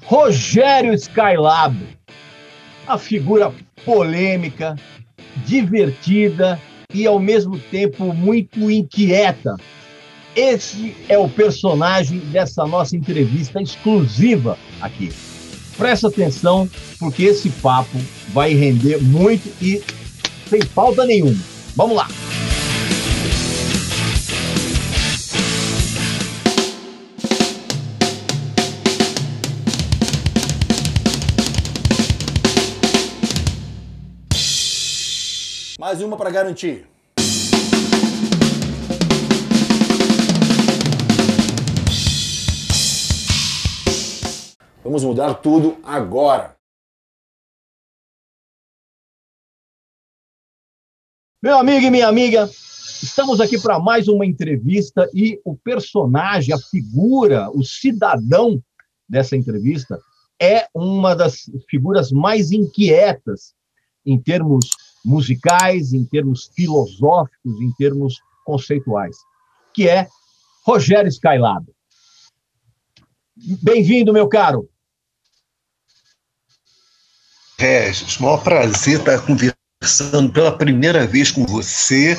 Rogério Skylab, a figura polêmica, divertida e, ao mesmo tempo, muito inquieta. Esse é o personagem dessa nossa entrevista exclusiva aqui. Presta atenção, porque esse papo vai render muito e sem falta nenhuma. Vamos lá! Mais uma para garantir. Vamos mudar tudo agora. Meu amigo e minha amiga, estamos aqui para mais uma entrevista e o personagem, a figura, o cidadão dessa entrevista é uma das figuras mais inquietas em termos musicais, em termos filosóficos, em termos conceituais, que é Rogério Skylab. Bem-vindo, meu caro. Regis, maior prazer estar conversando pela primeira vez com você.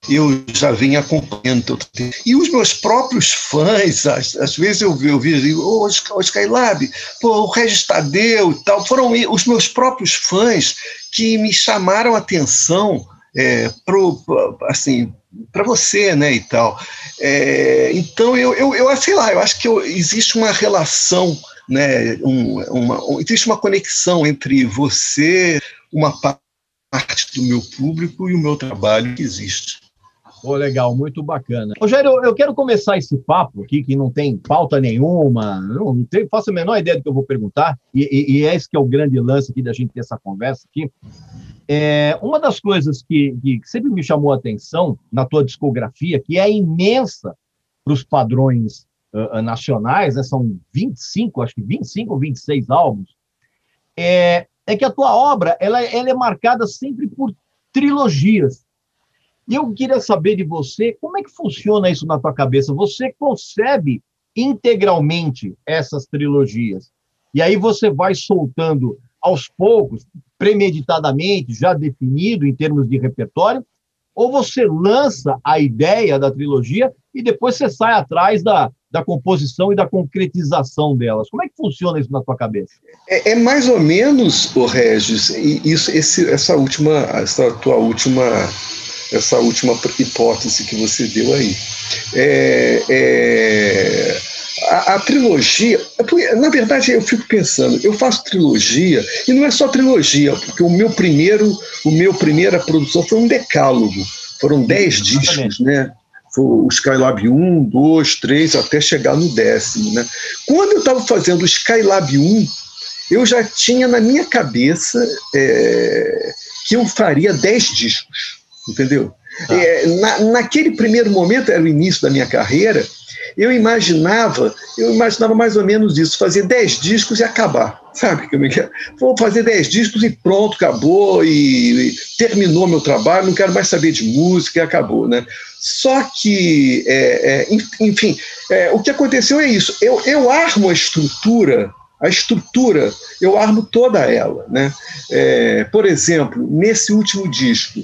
Eu já venho acompanhando. E os meus próprios fãs, às vezes eu digo, ô Skylab, pô, o Regis Tadeu e tal, foram os meus próprios fãs que me chamaram a atenção para você, né, e tal. Então, eu sei lá, eu acho que existe uma relação, né, existe uma conexão entre você, uma parte do meu público e o meu trabalho que existe. Oh, legal, muito bacana. Rogério, eu quero começar esse papo aqui, que não tem pauta nenhuma, não faço a menor ideia do que eu vou perguntar, e esse que é o grande lance aqui da gente ter essa conversa aqui. Uma das coisas que sempre me chamou a atenção na tua discografia, que é imensa para os padrões nacionais, né, são 25 ou 26 álbuns, é que a tua obra ela é marcada sempre por trilogias. E eu queria saber de você, como é que funciona isso na tua cabeça? Você concebe integralmente essas trilogias? E aí você vai soltando aos poucos, premeditadamente, já definido em termos de repertório, ou você lança a ideia da trilogia e depois você sai atrás da composição e da concretização delas? Como é que funciona isso na tua cabeça? É mais ou menos, Regis, essa última hipótese que você deu aí. A trilogia, na verdade eu fico pensando, eu faço trilogia, e não é só trilogia, porque minha primeira produção foi um decálogo, foram 10 discos, né? Foi o Skylab 1, 2, 3, até chegar no 10º, né? Quando eu estava fazendo o Skylab 1, eu já tinha na minha cabeça que eu faria 10 discos, entendeu? Naquele primeiro momento, era o início da minha carreira, eu imaginava mais ou menos isso, fazer 10 discos e acabar, sabe? Vou fazer 10 discos e pronto, acabou, e terminou meu trabalho, não quero mais saber de música, e acabou, né? Só que, enfim, o que aconteceu é isso, eu armo a estrutura, eu armo toda ela, né? Por exemplo, nesse último disco,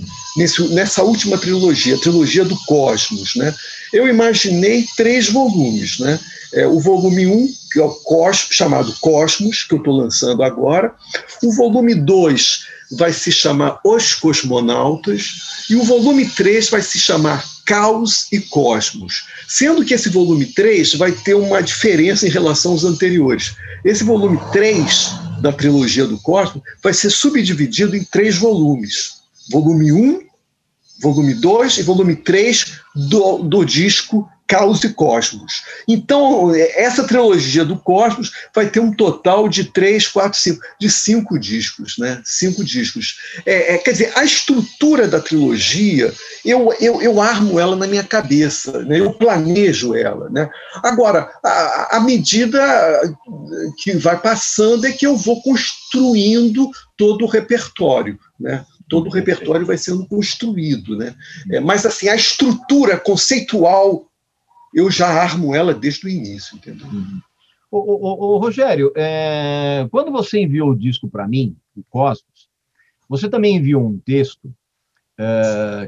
nessa última trilogia, a trilogia do Cosmos, né? Eu imaginei 3 volumes, né? O volume 1, que é o chamado Cosmos, que eu estou lançando agora. O volume 2 vai se chamar Os Cosmonautas. E o volume 3 vai se chamar Caos e Cosmos. Sendo que esse volume 3 vai ter uma diferença em relação aos anteriores. Esse volume 3 da trilogia do Cosmos vai ser subdividido em 3 volumes. Volume 1, volume 2 e volume 3 do disco Caos e Cosmos. Então, essa trilogia do Cosmos vai ter um total de 3, 4, 5, de 5 discos, né? 5 discos. Quer dizer, a estrutura da trilogia, eu armo ela na minha cabeça, né? Eu planejo ela, né? Agora, à medida que vai passando é que eu vou construindo todo o repertório, né? Todo o repertório vai sendo construído, né? Mas, assim, a estrutura conceitual, eu já armo ela desde o início, entendeu? Rogério, quando você enviou o disco para mim, o Cosmos, você também enviou um texto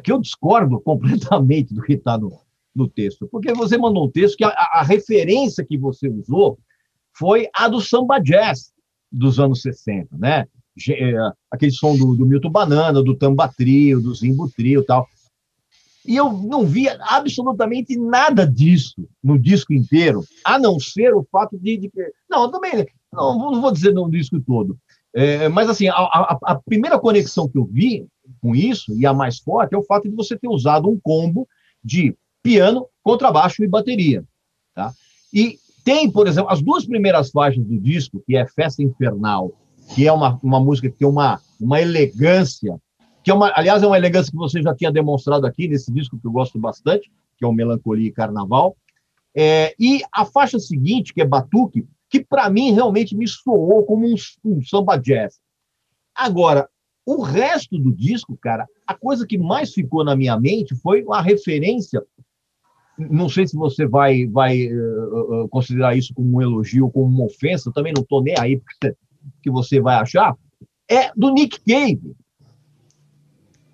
que eu discordo completamente do que está no texto, porque você mandou um texto que a referência que você usou foi a do samba jazz dos anos 60, né? Aquele som do Milton Banana, do Tamba Trio, do Zimbo Trio e tal. E eu não via absolutamente nada disso no disco inteiro, a não ser o fato de não, também não vou dizer no disco todo, mas assim, a primeira conexão que eu vi com isso, e a mais forte, é o fato de você ter usado um combo de piano, contrabaixo e bateria. Tá? E tem, por exemplo, as duas primeiras faixas do disco, que é Festa Infernal, que é uma música que tem uma elegância, aliás, é uma elegância que você já tinha demonstrado aqui nesse disco, que eu gosto bastante, que é o Melancolia e Carnaval. E a faixa seguinte, que é Batuque, que para mim realmente me soou como um samba jazz. Agora, o resto do disco, cara, a coisa que mais ficou na minha mente foi a referência, não sei se você vai considerar isso como um elogio ou como uma ofensa, eu também não estou nem aí porque você vai achar, é do Nick Cave.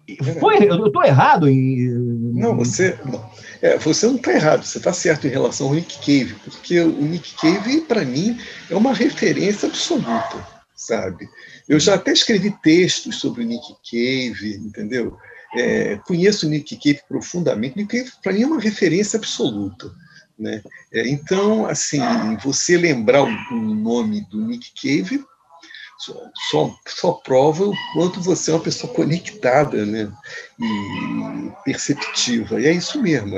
Eu estou errado em... Não, você não está errado, você está certo em relação ao Nick Cave, porque o Nick Cave, para mim, é uma referência absoluta, sabe? Eu já até escrevi textos sobre o Nick Cave, entendeu? Conheço o Nick Cave profundamente. Nick Cave, para mim, é uma referência absoluta, né? Então, assim, você lembrar o nome do Nick Cave só prova o quanto você é uma pessoa conectada, né? E perceptiva. E é isso mesmo,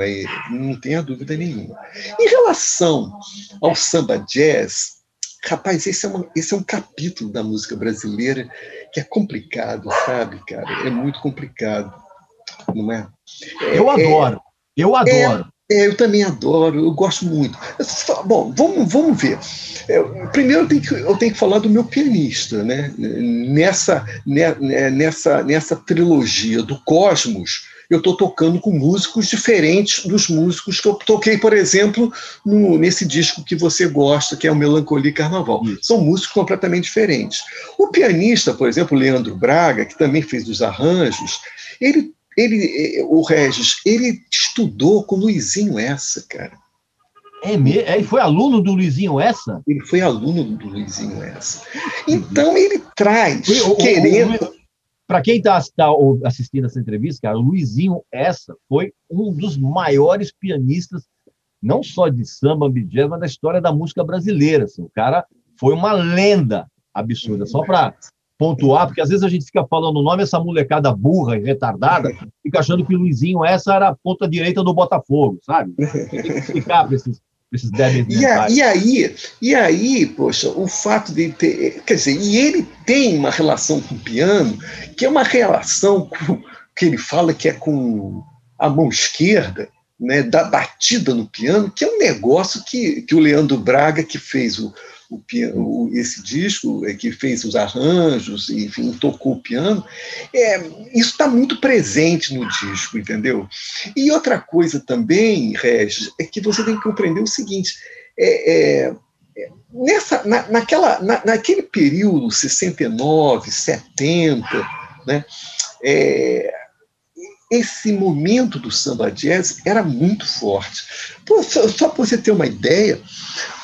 não tenha dúvida nenhuma. Em relação ao samba jazz, rapaz, esse é um capítulo da música brasileira que é complicado, sabe, cara? É muito complicado, não é? Eu adoro. Eu também adoro, eu gosto muito. Bom, vamos ver. Primeiro eu tenho que falar do meu pianista, né? Nessa trilogia do Cosmos, eu estou tocando com músicos diferentes dos músicos que eu toquei, por exemplo, nesse disco que você gosta, que é o Melancolia e Carnaval. Isso. São músicos completamente diferentes. O pianista, por exemplo, Leandro Braga, que também fez os arranjos, o Regis, ele estudou com Luizinho Essa, cara. Ele foi aluno do Luizinho Essa? Ele foi aluno do Luizinho Essa. Então, ele traz, para quem está assistindo essa entrevista, cara, o Luizinho Essa foi um dos maiores pianistas, não só de samba, jazz, mas da história da música brasileira. Assim. O cara foi uma lenda absurda. Só para pontuar, porque às vezes a gente fica falando o nome, essa molecada burra e retardada, fica achando que o Luizinho Essa era a ponta direita do Botafogo, sabe? Tem que explicar para esses débeis mentais. E aí, poxa, o fato de ter... Quer dizer, e ele tem uma relação com o piano, que é uma relação que ele fala que é com a mão esquerda, né, da batida no piano, que é um negócio que o Leandro Braga, que fez esse disco, que fez os arranjos, enfim, tocou o piano, isso está muito presente no disco, entendeu? E outra coisa também, Regis, é que você tem que compreender o seguinte, naquele período, 69, 70, né, esse momento do samba jazz era muito forte. Só para você ter uma ideia,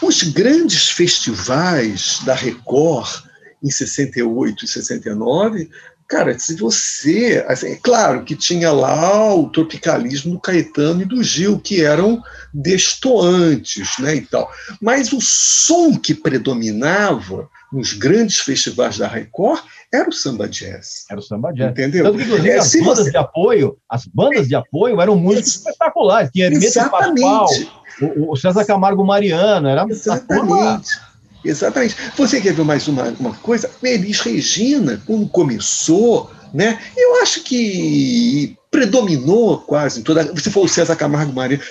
os grandes festivais da Record, em 68 e 69, cara, se você... Assim, é claro que tinha lá o tropicalismo do Caetano e do Gil, que eram destoantes, né, e tal. Mas o som que predominava nos grandes festivais da Record era o samba jazz. Era o samba jazz. Entendeu? Tanto que, inclusive, as bandas de apoio eram músicos espetaculares. Tinha Hermeto Pascoal, o César Camargo Mariano. Era Exatamente. Você quer ver mais uma coisa? Elis Regina, quando começou, né, eu acho que predominou quase em toda... Você falou César Camargo Mariano.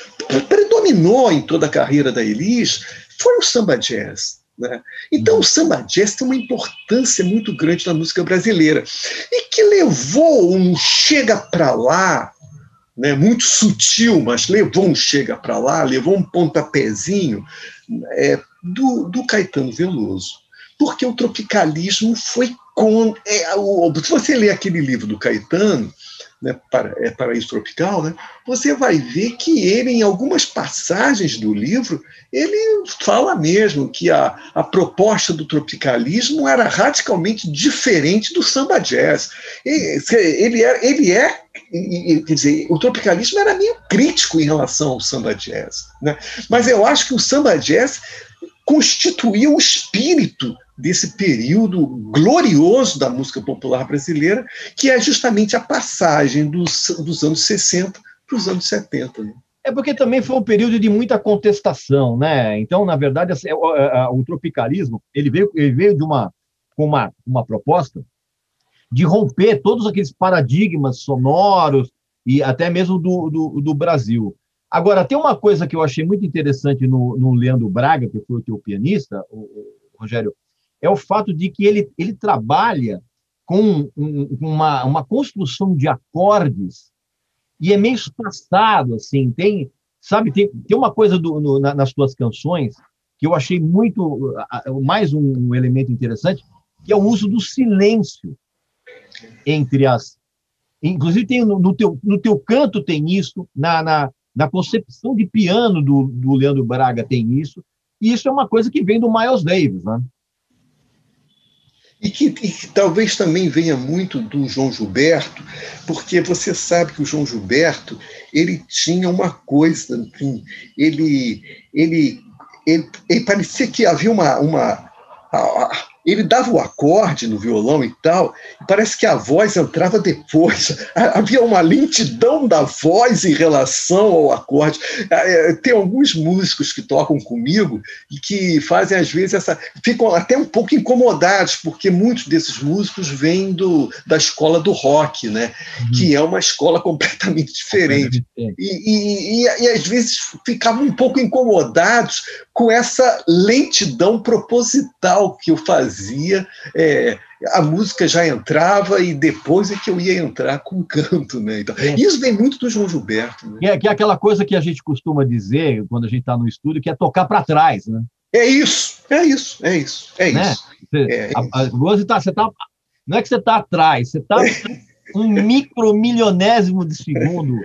Predominou em toda a carreira da Elis foi o samba jazz. Né? Então o samba jazz tem uma importância muito grande na música brasileira e que levou um chega para lá, né, muito sutil, mas levou um chega para lá, levou um pontapézinho do Caetano Veloso, porque o tropicalismo foi se você ler aquele livro do Caetano, né, Paraíso Tropical, né, você vai ver que ele, em algumas passagens do livro, ele fala mesmo que a proposta do tropicalismo era radicalmente diferente do samba jazz. Quer dizer, o tropicalismo era meio crítico em relação ao samba jazz, né? Mas eu acho que o samba jazz constituía o espírito desse período glorioso da música popular brasileira, que é justamente a passagem dos anos 60 para os anos 70. Né? É porque também foi um período de muita contestação, né? Então, na verdade, o tropicalismo ele veio com uma proposta de romper todos aqueles paradigmas sonoros e até mesmo do Brasil. Agora, tem uma coisa que eu achei muito interessante no Leandro Braga, que foi o teu pianista, o Rogério, é o fato de que ele trabalha com uma construção de acordes e é meio espaçado, assim, tem uma coisa nas tuas canções que eu achei mais um elemento interessante, que é o uso do silêncio entre as... Inclusive, tem no teu canto tem isso, na concepção de piano do Leandro Braga tem isso, e isso é uma coisa que vem do Miles Davis, né? E que talvez também venha muito do João Gilberto, porque você sabe que o João Gilberto ele tinha uma coisa, enfim, ele parecia que havia ele dava o acorde no violão e tal, e parece que a voz entrava depois. Havia uma lentidão da voz em relação ao acorde. Tem alguns músicos que tocam comigo e que fazem, às vezes, ficam até um pouco incomodados, porque muitos desses músicos vêm da escola do rock, né? Que é uma escola completamente diferente. E às vezes ficavam um pouco incomodados com essa lentidão proposital que eu fazia. A música já entrava e depois é que eu ia entrar com o canto, né? Então, isso vem muito do João Gilberto. Né? Que é aquela coisa que a gente costuma dizer quando a gente está no estúdio, que é tocar para trás, né? É isso. Né? Não é que você está atrás, você está um micromilionésimo de segundo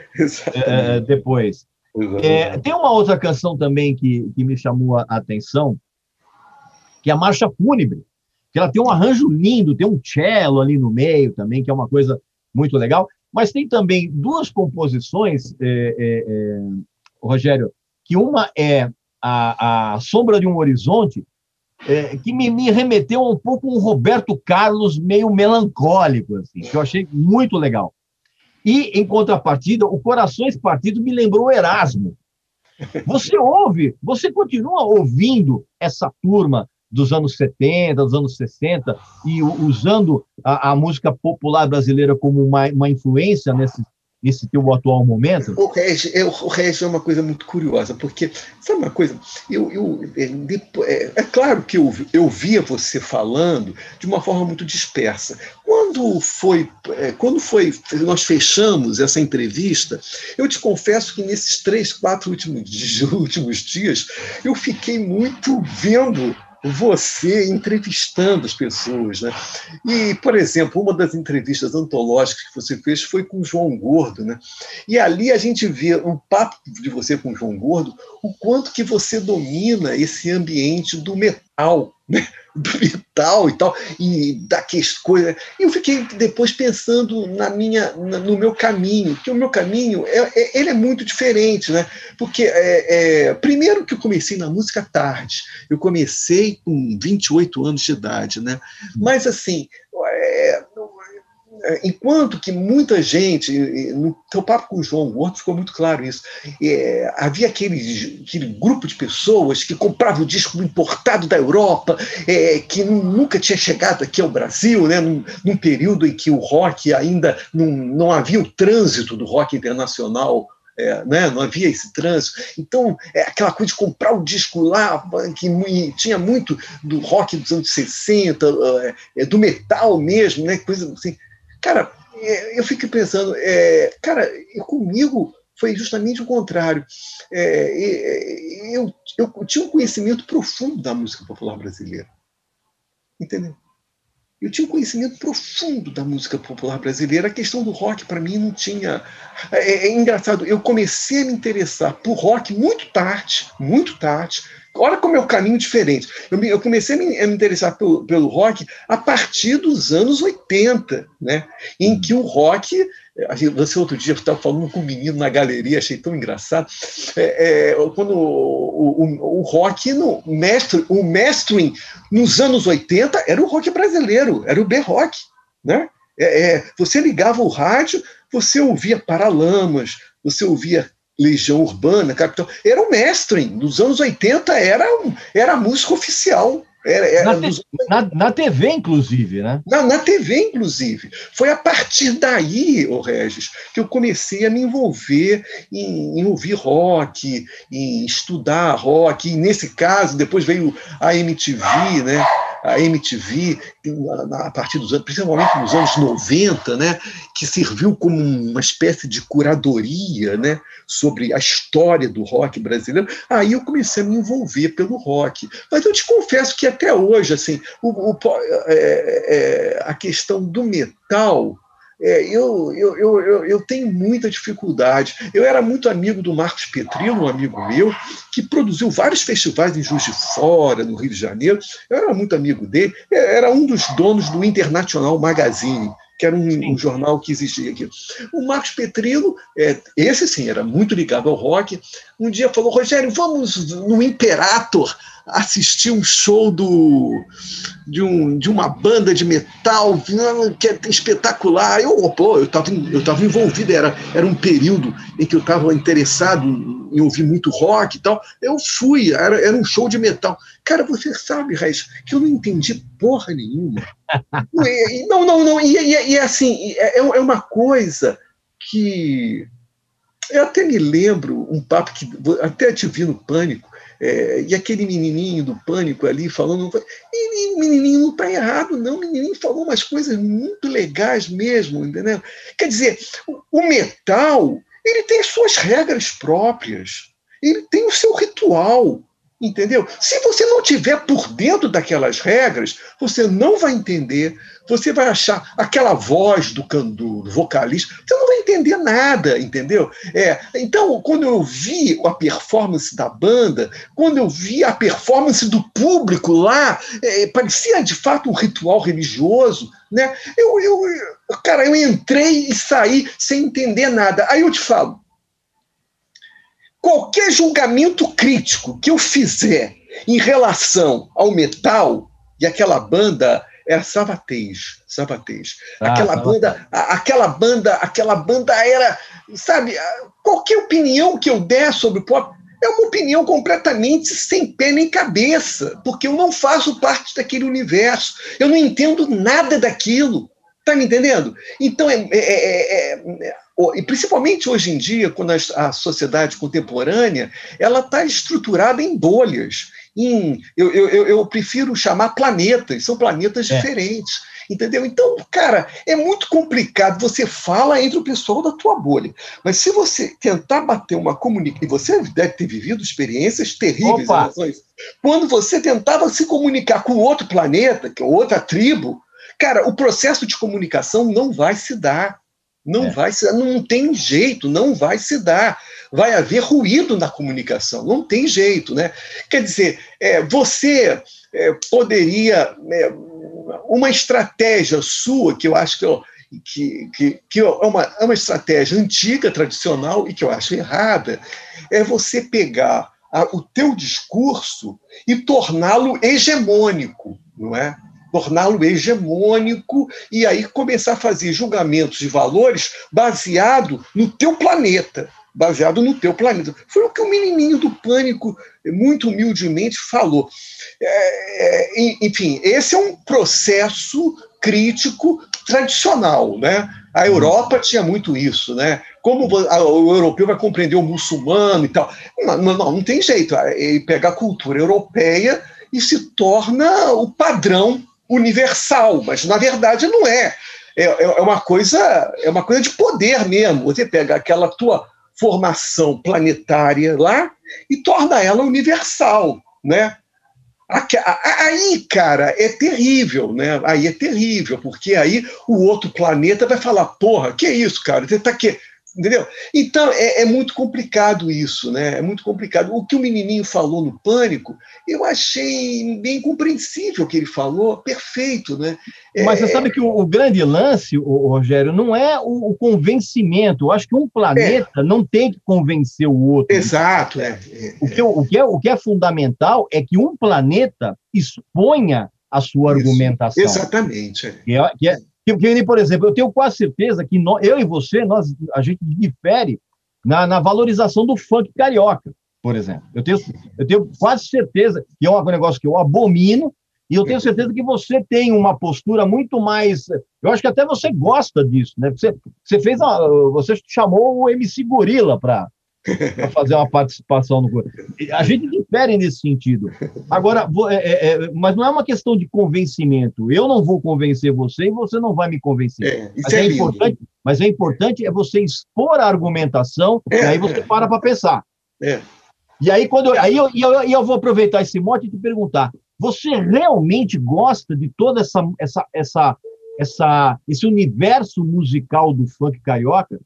depois. Tem uma outra canção também que me chamou a atenção, que é a Marcha Fúnebre, que ela tem um arranjo lindo, tem um cello ali no meio também, que é uma coisa muito legal, mas tem também duas composições, Rogério, que uma é a Sombra de um Horizonte, que me remeteu a um pouco um Roberto Carlos meio melancólico, assim, que eu achei muito legal. E, em contrapartida, o Corações Partidos me lembrou o Erasmo. Você continua ouvindo essa turma dos anos 70, dos anos 60, e usando a música popular brasileira como uma influência nesse teu atual momento? O Régio é uma coisa muito curiosa, porque, sabe uma coisa? É claro que eu via você falando de uma forma muito dispersa. Quando nós fechamos essa entrevista, eu te confesso que nesses 3, 4 últimos dias, eu fiquei muito vendo você entrevistando as pessoas, né? E, por exemplo, uma das entrevistas antológicas que você fez foi com o João Gordo, né? E ali a gente vê um papo de você com o João Gordo, o quanto que você domina esse ambiente do metal, né? Do metal e tal, e daquelas coisas. E eu fiquei depois pensando no meu caminho, porque o meu caminho ele é muito diferente, né? Porque, primeiro que eu comecei na música tarde, eu comecei com 28 anos de idade, né? Mas, assim, enquanto que muita gente, no teu papo com o João Gordo ficou muito claro isso, havia aquele grupo de pessoas que compravam o disco importado da Europa, que nunca tinha chegado aqui ao Brasil, né, num período em que o rock ainda não havia o trânsito do rock internacional, né? Não havia esse trânsito. Então, aquela coisa de comprar o disco lá, que tinha muito do rock dos anos 60, do metal mesmo, né? Coisa assim. Cara, eu fico pensando, comigo foi justamente o contrário. Eu tinha um conhecimento profundo da música popular brasileira. Entendeu? Eu tinha um conhecimento profundo da música popular brasileira. A questão do rock, para mim, não tinha... É engraçado, eu comecei a me interessar por rock muito tarde. Olha como é um caminho diferente. Eu comecei a me interessar pelo rock a partir dos anos 80, né? Em que o rock... Você outro dia estava falando com um menino na galeria, achei tão engraçado. Quando o rock, o mastering nos anos 80 era o rock brasileiro, era o B-rock, né? Você ligava o rádio, você ouvia Paralamas, você ouvia Legião Urbana, Capital. Era o mastering. Nos anos 80 era a música oficial. Na TV, inclusive, né? Na TV, inclusive. Foi a partir daí, Regis, que eu comecei a me envolver em ouvir rock, em estudar rock. E, nesse caso, depois veio a MTV, né? A MTV, a partir dos anos, principalmente nos anos 90, né, que serviu como uma espécie de curadoria, né, sobre a história do rock brasileiro. Aí eu comecei a me envolver pelo rock. Mas eu te confesso que até hoje, assim, a questão do metal, eu tenho muita dificuldade. Eu era muito amigo do Marcos Petrilo, um amigo meu, que produziu vários festivais em Juiz de Fora, no Rio de Janeiro. Eu era muito amigo dele. Era um dos donos do International Magazine, que era um jornal que existia aqui. O Marcos Petrilo, esse sim, era muito ligado ao rock. Um dia falou: Rogério, vamos no Imperator assistir um show de uma banda de metal que é espetacular. Eu estava envolvido, era um período em que eu estava interessado em ouvir muito rock e tal. Eu fui, era um show de metal. Cara, você sabe, Raiz, que eu não entendi porra nenhuma. Não. E assim, é uma coisa que... Eu até me lembro um papo que até te vi no Pânico, e aquele menininho do Pânico ali falando... E o menininho não está errado, não. O menininho falou umas coisas muito legais mesmo, entendeu? Quer dizer, o metal, ele tem as suas regras próprias. Ele tem o seu ritual, entendeu? Se você não estiver por dentro daquelas regras, você não vai entender. Você vai achar aquela voz do vocalista, você não vai entender nada, entendeu? Então, quando eu vi a performance da banda, quando eu vi a performance do público lá, parecia de fato um ritual religioso, né? Cara, eu entrei e saí sem entender nada. Aí eu te falo, qualquer julgamento crítico que eu fizer em relação ao metal, e aquela banda era Savatage. Aquela banda era, sabe, qualquer opinião que eu der sobre o pop é uma opinião completamente sem pé nem cabeça, porque eu não faço parte daquele universo, eu não entendo nada daquilo. Tá me entendendo? Então, e principalmente hoje em dia, quando a sociedade contemporânea ela está estruturada em bolhas. Eu prefiro chamar planetas, são planetas diferentes. Entendeu? Então, cara, é muito complicado. Você fala entre o pessoal da tua bolha. Mas se você tentar bater uma comunicação, e você deve ter vivido experiências terríveis em relação a isso, quando você tentava se comunicar com outro planeta, que é outra tribo, cara, o processo de comunicação não vai se dar. Não vai se dar, não tem jeito, não vai se dar. Vai haver ruído na comunicação, não tem jeito, né? Quer dizer, você poderia... uma estratégia sua, que eu acho que é uma estratégia antiga, tradicional, e que eu acho errada, é você pegar o teu discurso e torná-lo hegemônico, não é? Torná-lo hegemônico e aí começar a fazer julgamentos de valores baseado no teu planeta. Foi o que o menininho do Pânico, muito humildemente, falou. Enfim, esse é um processo crítico tradicional, né? A Europa tinha muito isso, né? Como o europeu vai compreender o muçulmano e tal. Não tem jeito. Ele pega a cultura europeia e se torna o padrão universal, mas na verdade não é. É uma coisa de poder mesmo. Você pega aquela tua formação planetária lá e torna ela universal, né? Aí, cara, é terrível, né? Aí é terrível, porque aí o outro planeta vai falar, porra, que é isso, cara? Você tá aqui, entendeu? Então, é muito complicado isso, né? É muito complicado. O que o menininho falou no Pânico, eu achei bem compreensível o que ele falou, perfeito, né? Mas você sabe que o grande lance, Rogério, não é o convencimento. Eu acho que um planeta não tem que convencer o outro. Exato. O que é fundamental é que um planeta exponha a sua argumentação. Exatamente. Por exemplo, eu tenho quase certeza que eu e você, a gente difere na valorização do funk carioca, por exemplo. Eu tenho quase certeza que é um negócio que eu abomino, e eu tenho certeza que você tem uma postura muito mais... Eu acho que até você gosta disso, né? Você chamou o MC Gorila para fazer uma participação no... A gente difere nesse sentido. Agora, mas não é uma questão de convencimento. Eu não vou convencer você e você não vai me convencer. Mas é importante você expor a argumentação e aí você para pensar. E aí, eu vou aproveitar esse mote e te perguntar, você realmente gosta de todo esse universo musical do funk carioca?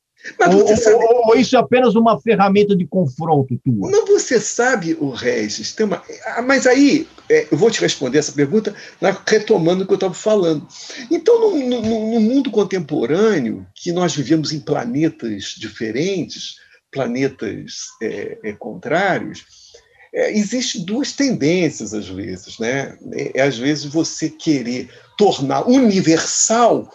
Ou isso é apenas uma ferramenta de confronto tua? Mas você sabe, o Regis, mas aí eu vou te responder essa pergunta retomando o que eu estava falando. Então, no mundo contemporâneo, que nós vivemos em planetas diferentes, planetas contrários, existem duas tendências, às vezes, né? Às vezes você querer tornar universal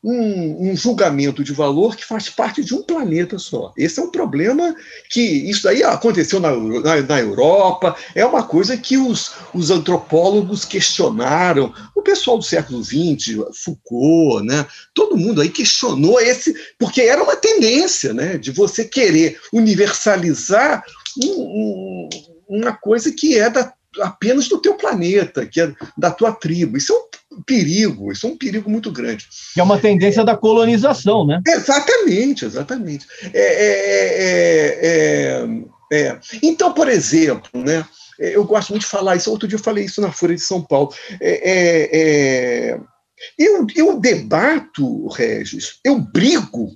um julgamento de valor que faz parte de um planeta só. Esse é um problema que isso daí aconteceu na Europa, é uma coisa que os antropólogos questionaram, o pessoal do século XX, Foucault, né? Todo mundo aí questionou porque era uma tendência, né? De você querer universalizar uma coisa que é apenas do teu planeta, que é da tua tribo. Isso é um perigo muito grande. Que é uma tendência da colonização, né? Exatamente. Então, por exemplo, né, eu gosto muito de falar isso, outro dia eu falei isso na Folha de São Paulo, eu debato, Regis, eu brigo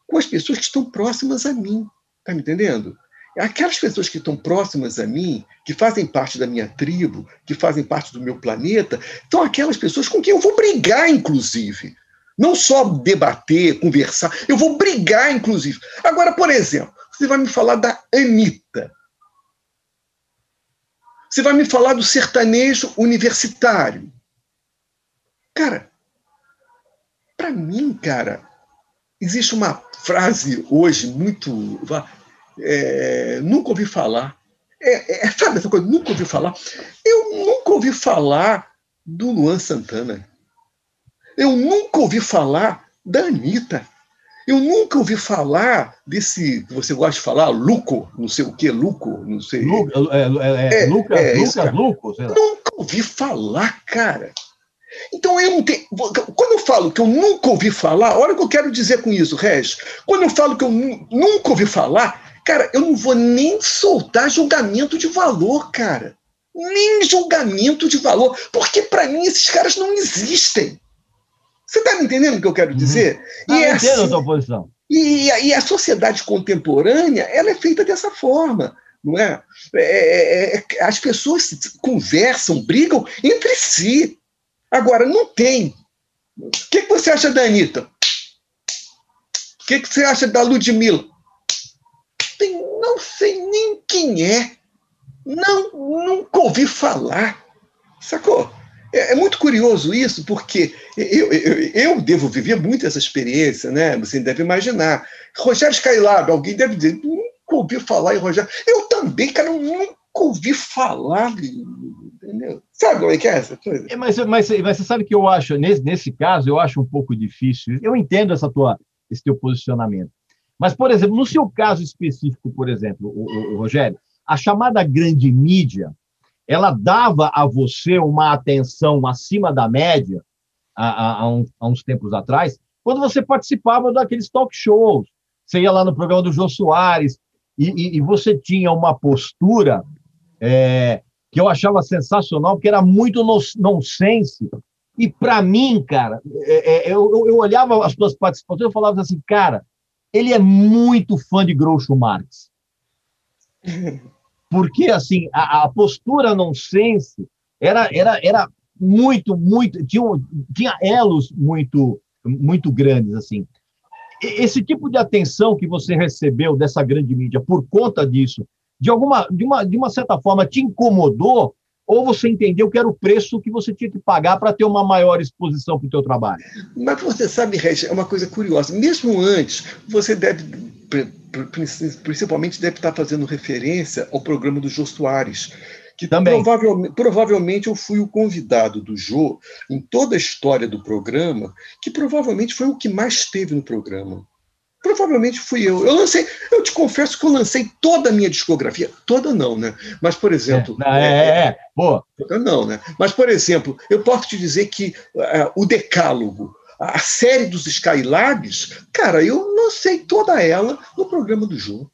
com as pessoas que estão próximas a mim, tá me entendendo? Aquelas pessoas que estão próximas a mim, que fazem parte da minha tribo, que fazem parte do meu planeta, são aquelas pessoas com quem eu vou brigar, inclusive. Não só debater, conversar, eu vou brigar, inclusive. Agora, por exemplo, você vai me falar da Anitta. Você vai me falar do sertanejo universitário. Cara, para mim, existe uma frase hoje muito... nunca ouvi falar. Sabe essa coisa? Nunca ouvi falar. Eu nunca ouvi falar do Luan Santana. Eu nunca ouvi falar da Anitta. Eu nunca ouvi falar desse que você gosta de falar, Luco, não sei o quê, Luco, não sei. Lucas Luco, sei lá. Nunca ouvi falar, cara. Então, eu não tenho... Quando eu falo que eu nunca ouvi falar, olha o que eu quero dizer com isso, Regis. Quando eu falo que eu nunca ouvi falar, cara, eu não vou nem soltar julgamento de valor, cara. Nem julgamento de valor. Porque, para mim, esses caras não existem. Você está me entendendo o que eu quero dizer? Eu entendo a tua posição. E a sociedade contemporânea, ela é feita dessa forma, não é? As pessoas conversam, brigam entre si. Agora, não tem. O que você acha da Anitta? O que você acha da Ludmilla? Não sei nem quem é. Nunca ouvi falar. Sacou? É muito curioso isso, porque eu devo viver muito essa experiência, né? Você deve imaginar. Rogério Skylab, alguém deve dizer, nunca ouvi falar em Rogério. Eu também, cara, nunca ouvi falar. Entendeu? Sabe como é que é essa coisa? Mas você sabe que eu acho, nesse caso, eu acho um pouco difícil. Eu entendo esse teu posicionamento. Mas, por exemplo, no seu caso específico, por exemplo, o Rogério, a chamada grande mídia, ela dava a você uma atenção acima da média há uns tempos atrás, quando você participava daqueles talk shows, você ia lá no programa do Jô Soares, e você tinha uma postura que eu achava sensacional, porque era muito nonsense. E, para mim, cara, eu olhava as suas participações e falava assim, cara, ele é muito fã de Groucho Marx. Porque, assim, a postura nonsense era muito, muito... Tinha elos muito, muito grandes, assim. Esse tipo de atenção que você recebeu dessa grande mídia por conta disso, de uma certa forma, te incomodou, ou você entendeu que era o preço que você tinha que pagar para ter uma maior exposição para o teu trabalho? Mas você sabe, Regis, é uma coisa curiosa. Mesmo antes, você principalmente deve estar fazendo referência ao programa do Jô Soares, que também provavelmente eu fui o convidado do Jô em toda a história do programa, que provavelmente foi o que mais teve no programa. Provavelmente fui eu. Eu te confesso que eu lancei toda a minha discografia. Toda não, né? Mas, por exemplo... Pô. Toda não, né? Mas, por exemplo, eu posso te dizer que o Decálogo, a série dos Skylabs, cara, eu lancei toda ela no programa do Jô.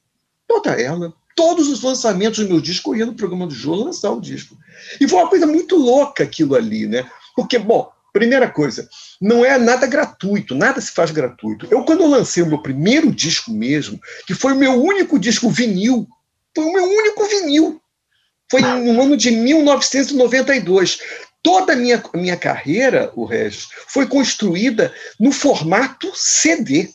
Toda ela. Todos os lançamentos do meu disco eu ia no programa do Jô lançar o disco. E foi uma coisa muito louca aquilo ali, né? Porque, bom, primeira coisa, não é nada gratuito, nada se faz gratuito. Quando eu lancei o meu primeiro disco mesmo, que foi o meu único disco vinil, foi o meu único vinil, foi no ano de 1992. Toda a minha carreira, o Regis, foi construída no formato CD.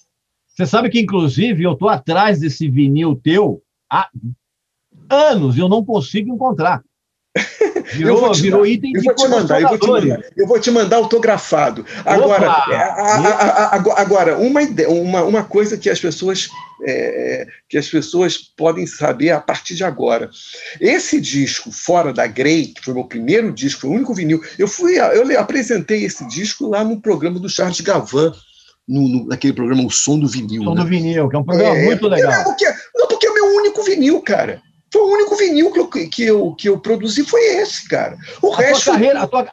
Você sabe que, inclusive, eu estou atrás desse vinil teu há anos, eu não consigo encontrar. Virou item de colecionadores. Eu vou te mandar autografado. Agora, uma coisa que as pessoas podem saber a partir de agora. Esse disco, Fora da Grey, que foi o meu primeiro disco, foi o único vinil, eu apresentei esse disco lá no programa do Charles Gavin, naquele programa O Som do Vinil. O Som do Vinil, que é um programa muito legal. Porque é o meu único vinil, cara. Foi o único vinil que eu produzi, foi esse, cara.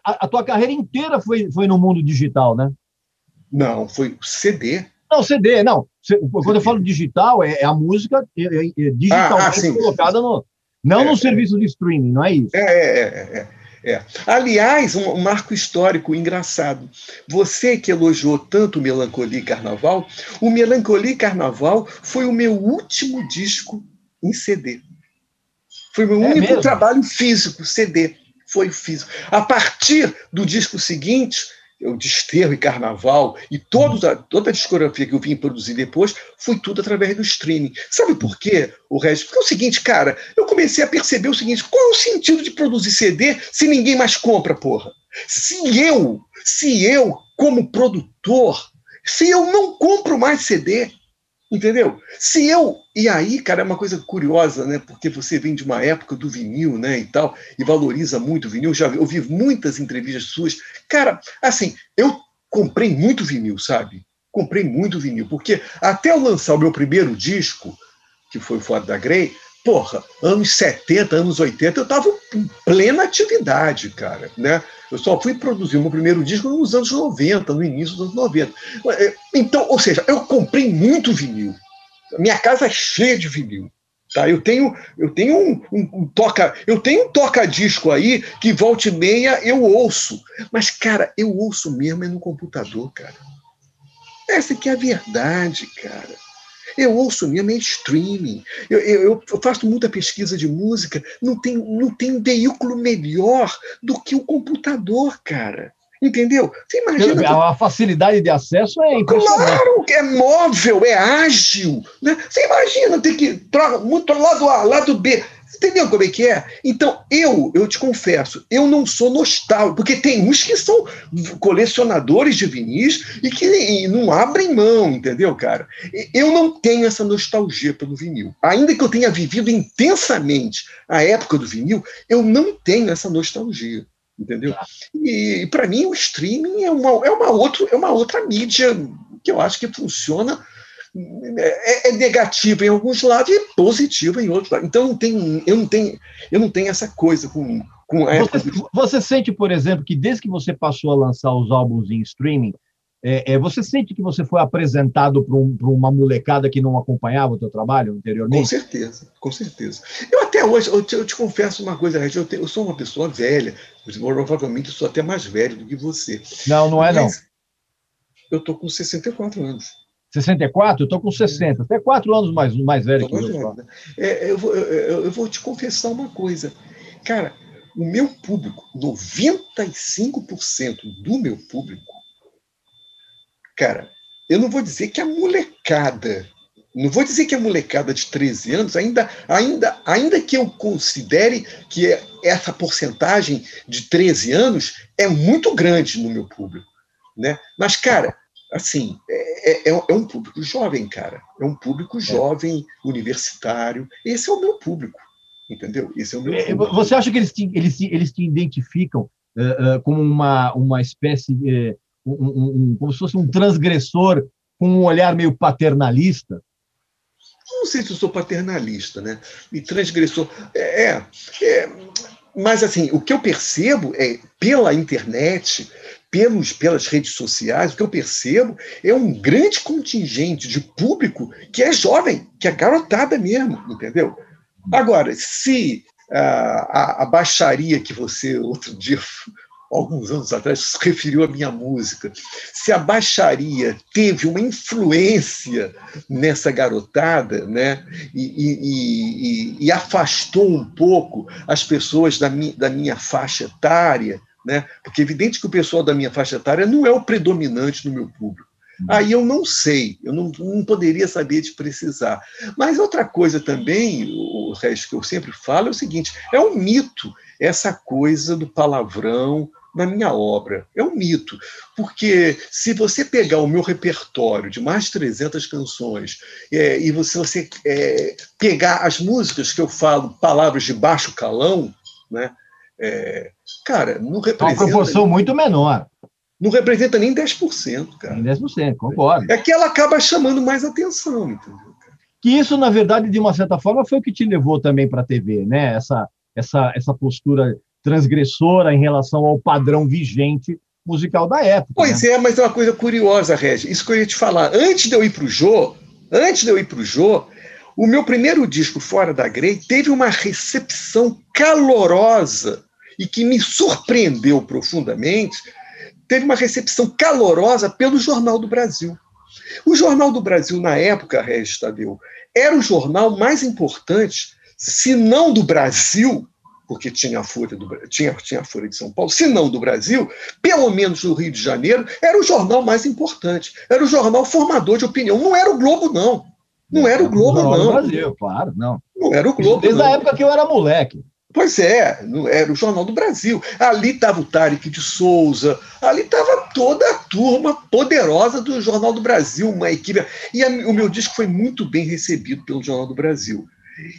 A tua carreira inteira foi no mundo digital, né? Não, foi CD. Não, CD, não. Quando eu falo digital, é a música digitalmente colocada no serviço de streaming, não é isso? Aliás, um marco histórico engraçado. Você que elogiou tanto o Melancolia e Carnaval, o Melancolia e Carnaval foi o meu último disco em CD. Foi o meu único trabalho físico, CD. Foi físico. A partir do disco seguinte, o Desterro e Carnaval, e toda a discografia que eu vim produzir depois, foi tudo através do streaming. Sabe por quê, o Regis? Porque é o seguinte, cara, eu comecei a perceber o seguinte: qual é o sentido de produzir CD se ninguém mais compra, porra? Se eu, como produtor, se eu não compro mais CD, entendeu? E aí, cara, é uma coisa curiosa, né? Porque você vem de uma época do vinil, né, e tal, e valoriza muito o vinil. Eu vi muitas entrevistas suas. Cara, assim, eu comprei muito vinil, sabe? Comprei muito vinil, porque até eu lançar o meu primeiro disco, que foi o Fora da Grey, porra, anos 70, anos 80, eu estava em plena atividade, cara, né? Eu só fui produzir o meu primeiro disco nos anos 90, no início dos anos 90. Então, ou seja, eu comprei muito vinil. Minha casa é cheia de vinil. Tá? Eu tenho um toca-disco aí que volta e meia eu ouço. Mas, cara, eu ouço mesmo no computador, cara. Essa que é a verdade, cara. Eu ouço mesmo em streaming. Eu faço muita pesquisa de música. Não tem veículo melhor do que o computador, cara. Entendeu? Você imagina. A facilidade de acesso é impressionante. Claro, é móvel, é ágil. Né? Você imagina ter que trocar muito lado A, lado B. Entendeu como é que é? Então, eu te confesso, eu não sou nostálgico, porque tem uns que são colecionadores de vinis e que não abrem mão, entendeu, cara? Eu não tenho essa nostalgia pelo vinil. Ainda que eu tenha vivido intensamente a época do vinil, eu não tenho essa nostalgia, entendeu? E para mim, o streaming é uma outra mídia que eu acho que funciona. É negativa em alguns lados e positiva em outros lados. Então eu não tenho essa coisa com a época. Você sente, por exemplo, que desde que você passou a lançar os álbuns em streaming, Você sente que você foi apresentado para uma molecada que não acompanhava o teu trabalho anteriormente? Com certeza, com certeza. Eu até hoje, eu te confesso uma coisa, Regis, eu sou uma pessoa velha, provavelmente eu sou até mais velho do que você. Não, não é não. Eu estou com 64 anos. 64? Eu estou com 60. Até 4 anos mais velho que eu. Né? Eu vou te confessar uma coisa. Cara, o meu público, 95% do meu público, cara, eu não vou dizer que a molecada, não vou dizer que a molecada de 13 anos, ainda que eu considere que essa porcentagem de 13 anos é muito grande no meu público, né? Mas, cara, assim, é um público jovem, cara. É um público jovem, universitário. Esse é o meu público, entendeu? Esse é o meu público. Você acha que eles te identificam como uma espécie, como se fosse um transgressor com um olhar meio paternalista? Não sei se eu sou paternalista, né? E transgressor. Mas, assim, o que eu percebo pela internet, pelas redes sociais, o que eu percebo é um grande contingente de público que é jovem, que é garotada mesmo, entendeu? Agora, se a baixaria que você, outro dia, alguns anos atrás, se referiu à minha música, se a baixaria teve uma influência nessa garotada, né, e afastou um pouco as pessoas da minha faixa etária, né, porque é evidente que o pessoal da minha faixa etária não é o predominante no meu público. Aí eu não sei, eu não poderia saber de precisar. Mas outra coisa também, o resto que eu sempre falo, é o seguinte, é um mito essa coisa do palavrão na minha obra. É um mito, porque se você pegar o meu repertório de mais de 300 canções e você pegar as músicas que eu falo palavras de baixo calão, né, cara, não representa... Uma proporção muito menor. Não representa nem 10%, cara. Nem 10%, concordo. É que ela acaba chamando mais atenção, entendeu? Que isso, na verdade, de uma certa forma, foi o que te levou também para a TV, né? Essa postura transgressora em relação ao padrão vigente musical da época. Pois né? Mas é uma coisa curiosa, Regis. Isso que eu ia te falar. Antes de eu ir para o Jô, o meu primeiro disco, Fora da Grey, teve uma recepção calorosa e que me surpreendeu profundamente. Teve uma recepção calorosa pelo Jornal do Brasil. O Jornal do Brasil, na época, Regis Tadeu, era o jornal mais importante, se não do Brasil, porque tinha a Folha de São Paulo, se não do Brasil, pelo menos no Rio de Janeiro, era o jornal mais importante. Era o jornal formador de opinião. Não era o Globo, não. Não era o Globo, não. No Brasil, claro, não. Não era o Globo, desde a época que eu era moleque. Pois era o Jornal do Brasil. Ali estava o Tarek de Souza, ali estava toda a turma poderosa do Jornal do Brasil, uma equipe. E o meu disco foi muito bem recebido pelo Jornal do Brasil.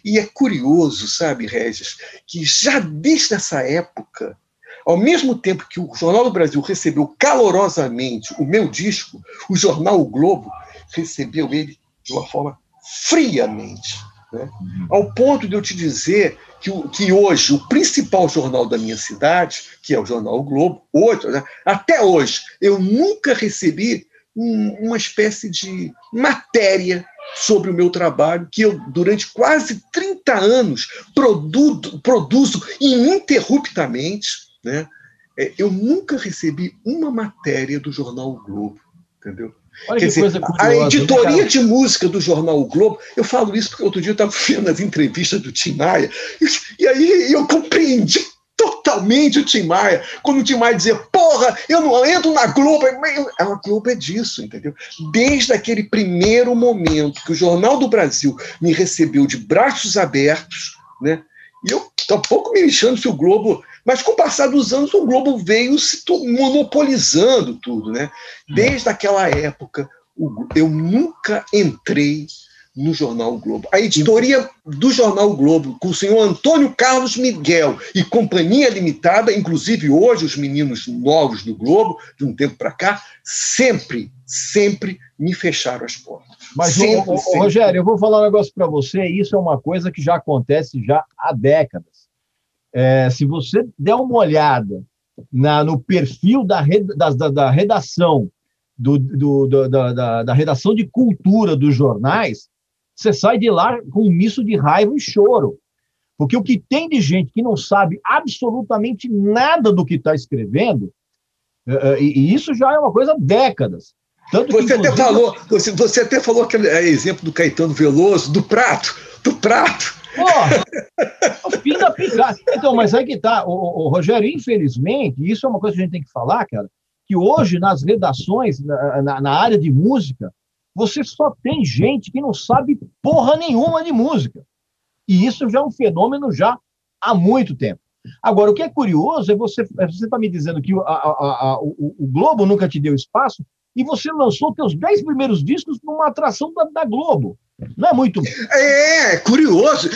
E é curioso, sabe, Regis, que já desde essa época, ao mesmo tempo que o Jornal do Brasil recebeu calorosamente o meu disco, o jornal O Globo recebeu ele de uma forma friamente. Né? Ao ponto de eu te dizer que hoje o principal jornal da minha cidade, que é o jornal O Globo, hoje, né, até hoje, eu nunca recebi uma espécie de matéria sobre o meu trabalho, que eu, durante quase 30 anos, produzo ininterruptamente. Né? Eu nunca recebi uma matéria do jornal O Globo, entendeu? Olha Quer que dizer, coisa curiosa, a editoria de música do jornal O Globo, eu falo isso porque outro dia eu estava vendo as entrevistas do Tim Maia, e aí eu compreendi totalmente o Tim Maia, quando o Tim Maia dizia, porra, eu não entro na Globo, a Globo é disso, entendeu? Desde aquele primeiro momento que o Jornal do Brasil me recebeu de braços abertos, né? E eu tampouco me lixando se o Globo... Mas com o passar dos anos, o Globo veio se monopolizando tudo, né? Desde aquela época, eu nunca entrei no Jornal O Globo. A editoria do Jornal O Globo, com o senhor Antônio Carlos Miguel e Companhia Limitada, inclusive hoje os meninos novos do Globo, de um tempo para cá, sempre me fecharam as portas. Mas, sempre. Rogério, eu vou falar um negócio para você, isso é uma coisa que já acontece já há décadas. Se você der uma olhada no perfil da redação da redação de cultura dos jornais, você sai de lá com um misto de raiva e choro. Porque o que tem de gente que não sabe absolutamente nada do que está escrevendo, e isso já é uma coisa há décadas. Tanto você, que, você até falou aquele exemplo do Caetano Veloso, do prato. O fim da picada. Então, mas aí que tá, o Rogério, infelizmente, isso é uma coisa que a gente tem que falar, cara, que hoje nas redações, na área de música, você só tem gente que não sabe porra nenhuma de música. E isso já é um fenômeno já há muito tempo. Agora, o que é curioso é você está me dizendo que o Globo nunca te deu espaço e você lançou teus 10 primeiros discos numa atração da Globo. Não é muito... É curioso.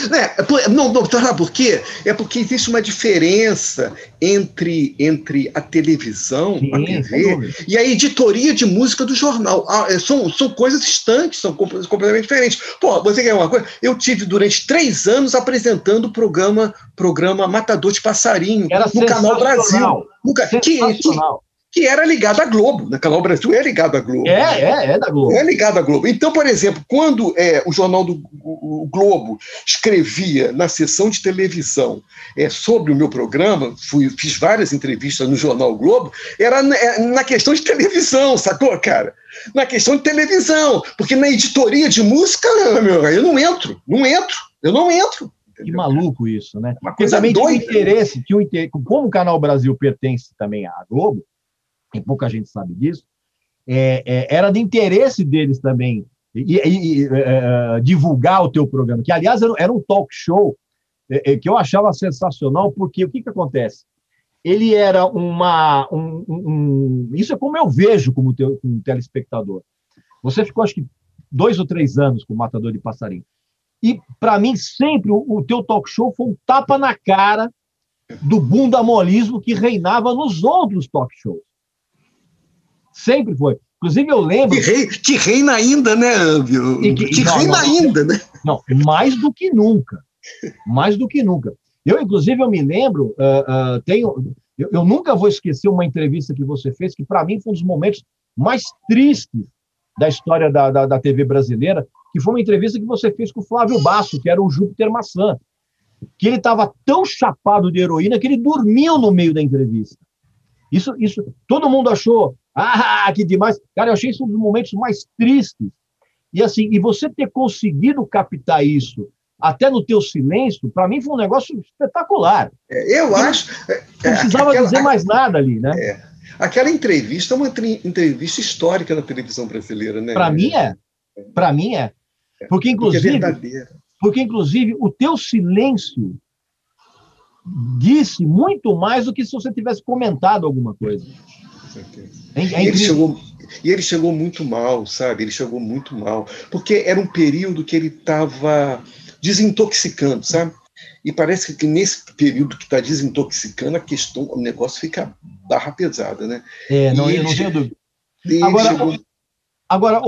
Não, sabe por quê? É porque existe uma diferença entre a televisão, a TV, e a editoria de música do jornal. São coisas distantes, são completamente diferentes. Pô, você quer uma coisa? Eu tive durante 3 anos apresentando o programa Matador de Passarinho no Canal Brasil. Que era ligado à Globo. Na Canal Brasil é ligado à Globo. É da Globo. É ligado à Globo. Então, por exemplo, quando o jornal do Globo escrevia na sessão de televisão sobre o meu programa, fiz várias entrevistas no jornal Globo, era na questão de televisão, sacou, cara? Na questão de televisão. Porque na editoria de música, eu não entro. Que maluco isso, né? Uma coisa também doida. Tinha um interesse, como o Canal Brasil pertence também à Globo, e pouca gente sabe disso, era de interesse deles também divulgar o teu programa, que, aliás, era um talk show que eu achava sensacional, porque o que acontece? Ele era isso é como eu vejo como telespectador. Você ficou, acho que, 2 ou 3 anos com o Matador de Passarinho. E, para mim, sempre o teu talk show foi um tapa na cara do bundamolismo que reinava nos outros talk shows. Sempre foi. Inclusive, eu lembro... Que reina ainda, né, Âmbio? Ainda, né? Não, mais do que nunca. Mais do que nunca. Eu me lembro, eu nunca vou esquecer uma entrevista que você fez, que para mim foi um dos momentos mais tristes da história da TV brasileira, que foi uma entrevista que você fez com o Flávio Basso, que era o Júpiter Maçã, que ele estava tão chapado de heroína que ele dormiu no meio da entrevista. Isso todo mundo achou, que demais. Cara, eu achei isso um dos momentos mais tristes. E assim, e você ter conseguido captar isso até no teu silêncio, para mim foi um negócio espetacular. Eu acho... Não precisava dizer mais nada ali, né? Aquela entrevista é uma entrevista histórica na televisão brasileira, né? Para mim é. Porque, inclusive, o teu silêncio disse muito mais do que se você tivesse comentado alguma coisa. Ele chegou muito mal, sabe? Ele chegou muito mal. Porque era um período que ele estava desintoxicando, sabe? E parece que nesse período que está desintoxicando, o negócio fica barra pesada, né? Eu não tenho dúvida. Agora,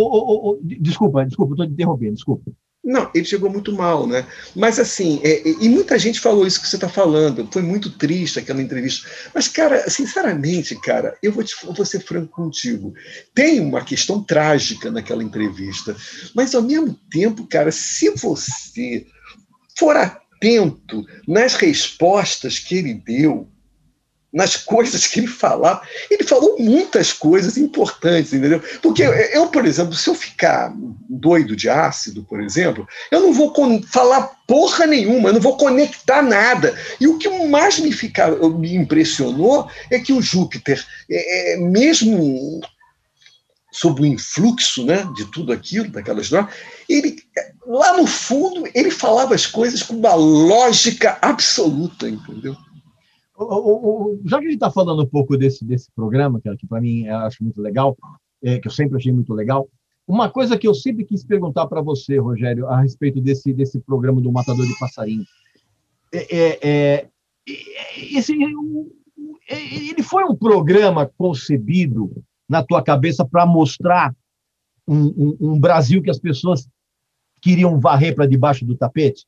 desculpa, estou te interrompendo, desculpa. Não, ele chegou muito mal, né? Mas assim, e muita gente falou isso que você está falando, foi muito triste aquela entrevista. Mas, cara, sinceramente, cara, eu vou ser franco contigo. Tem uma questão trágica naquela entrevista, mas ao mesmo tempo, cara, se você for atento nas respostas que ele deu, nas coisas que ele falou muitas coisas importantes, entendeu? Porque eu, por exemplo, se eu ficar doido de ácido, por exemplo, eu não vou falar porra nenhuma, eu não vou conectar nada. E o que mais me impressionou é que o Júpiter, mesmo sob o influxo, né, de tudo aquilo, daquelas drogas, ele, lá no fundo, ele falava as coisas com uma lógica absoluta, entendeu? Já que a gente está falando um pouco desse programa, que para mim eu acho muito legal, que eu sempre achei muito legal, uma coisa que eu sempre quis perguntar para você, Rogério, a respeito desse programa do Matador de Passarinho. Ele foi um programa concebido na tua cabeça para mostrar um Brasil que as pessoas queriam varrer para debaixo do tapete?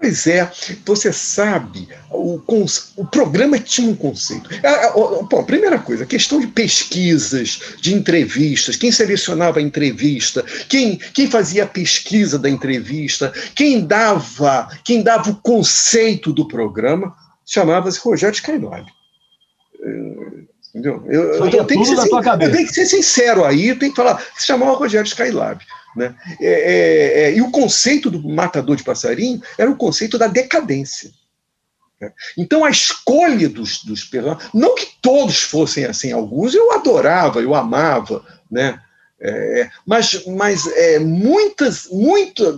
Pois é, você sabe, o programa tinha um conceito. Bom, primeira coisa, a questão de pesquisas, de entrevistas, quem selecionava a entrevista, quem fazia a pesquisa da entrevista, quem dava o conceito do programa, chamava-se Rogério Skylab. Entendeu? Eu tenho que ser sincero aí, tem que falar, se chamava Rogério Skylab. Né? E o conceito do matador de passarinho era o conceito da decadência. Né? Então a escolha dos personagens, não que todos fossem assim, alguns eu adorava, eu amava, né? Mas muitas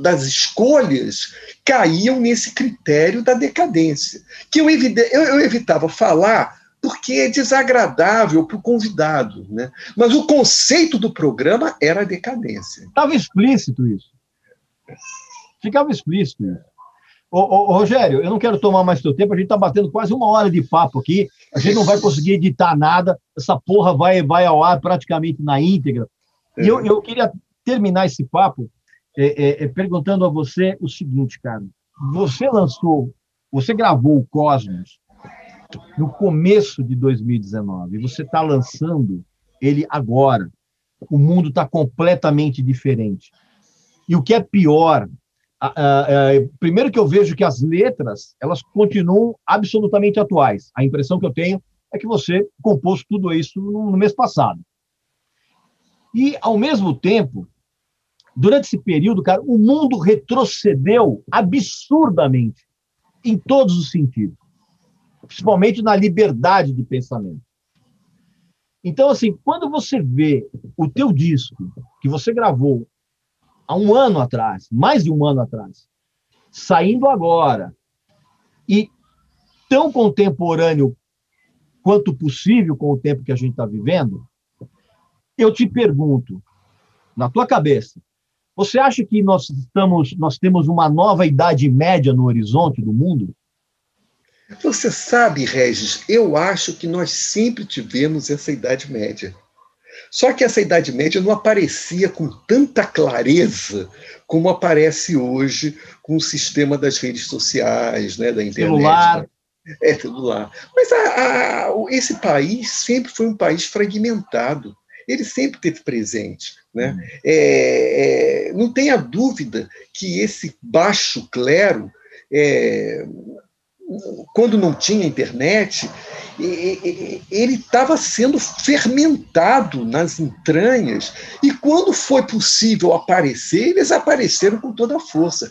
das escolhas caíam nesse critério da decadência, que eu evitava falar porque é desagradável para o convidado, né? Mas o conceito do programa era a decadência. Ficava explícito isso. Ficava explícito isso. Ô, Rogério, eu não quero tomar mais teu tempo, a gente está batendo quase 1 hora de papo aqui, a gente não vai conseguir editar nada, essa porra vai ao ar praticamente na íntegra. E eu queria terminar esse papo perguntando a você o seguinte, cara. Você gravou o Cosmos no começo de 2019, você está lançando ele agora. O mundo está completamente diferente. E o que é pior, primeiro que eu vejo que as letras, elas continuam absolutamente atuais. A impressão que eu tenho é que você compôs tudo isso no mês passado. E, ao mesmo tempo, durante esse período, cara, o mundo retrocedeu absurdamente em todos os sentidos, principalmente na liberdade de pensamento. Então, assim, quando você vê o teu disco, que você gravou há 1 ano atrás, mais de 1 ano atrás, saindo agora, e tão contemporâneo quanto possível com o tempo que a gente está vivendo, eu te pergunto, na tua cabeça, você acha que nós temos uma nova idade média no horizonte do mundo? Você sabe, Regis, eu acho que nós sempre tivemos essa Idade Média. Só que essa Idade Média não aparecia com tanta clareza como aparece hoje com o sistema das redes sociais, né, da internet. Celular. Celular. Mas esse país sempre foi um país fragmentado. Ele sempre esteve presente. Né? Não tenha dúvida que esse baixo clero, quando não tinha internet, ele estava sendo fermentado nas entranhas, e quando foi possível aparecer, eles apareceram com toda a força.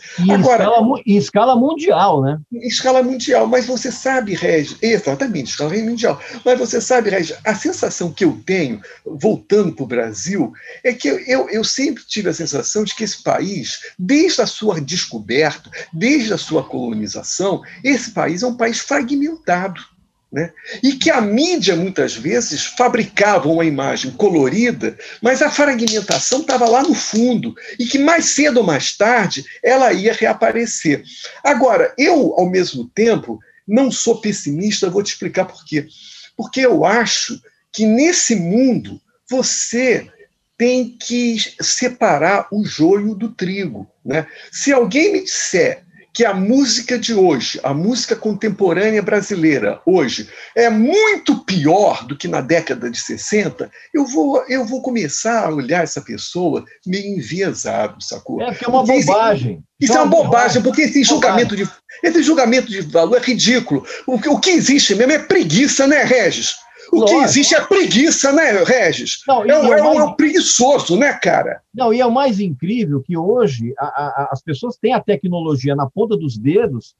Em escala mundial, né? Em escala mundial, mas você sabe, Regis, exatamente, escala mundial, mas você sabe, Regis, a sensação que eu tenho, voltando para o Brasil, é que eu sempre tive a sensação de que esse país, desde a sua descoberta, desde a sua colonização, esse país é um país fragmentado. Né? E que a mídia, muitas vezes, fabricava uma imagem colorida, mas a fragmentação estava lá no fundo, e que mais cedo ou mais tarde ela ia reaparecer. Agora, eu, ao mesmo tempo, não sou pessimista, vou te explicar por quê. Porque eu acho que nesse mundo você tem que separar o joio do trigo. Né? Se alguém me disser que a música de hoje, a música contemporânea brasileira hoje, é muito pior do que na década de 60, eu vou começar a olhar essa pessoa meio enviesado, sacou? Porque é uma bobagem. Isso é uma bobagem, porque esse julgamento de valor é ridículo. O que existe mesmo é preguiça, né, Regis? O que existe é preguiça, né, Regis? É um preguiçoso, né, cara? Não, e é o mais incrível que hoje as pessoas têm a tecnologia na ponta dos dedos,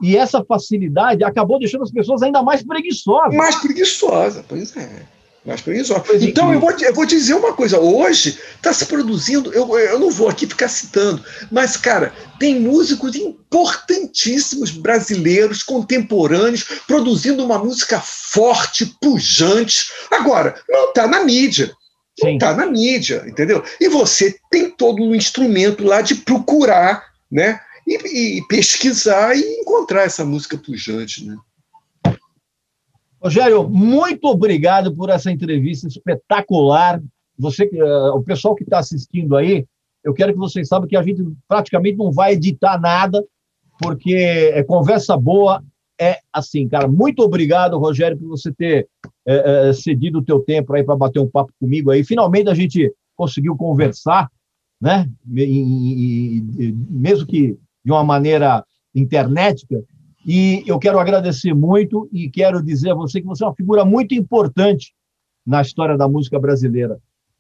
e essa facilidade acabou deixando as pessoas ainda mais preguiçosas. Mais preguiçosa, pois é. Mais preguiçosa. Então, eu vou dizer uma coisa. Hoje está se produzindo, eu não vou aqui ficar citando, mas, cara, tem músicos importantíssimos brasileiros, contemporâneos, produzindo uma música forte, pujante. Agora, não está na mídia. Não está na mídia, entendeu? E você tem todo um instrumento lá de procurar, né? E pesquisar e encontrar essa música pujante, né? Rogério, muito obrigado por essa entrevista espetacular. O pessoal que está assistindo aí, eu quero que vocês saibam que a gente praticamente não vai editar nada. porque conversa boa é assim, cara. Muito obrigado, Rogério, por você ter cedido o teu tempo aí para bater um papo comigo aí. Finalmente a gente conseguiu conversar, né? Mesmo que de uma maneira internética. E eu quero agradecer muito e quero dizer a você que você é uma figura muito importante na história da música brasileira.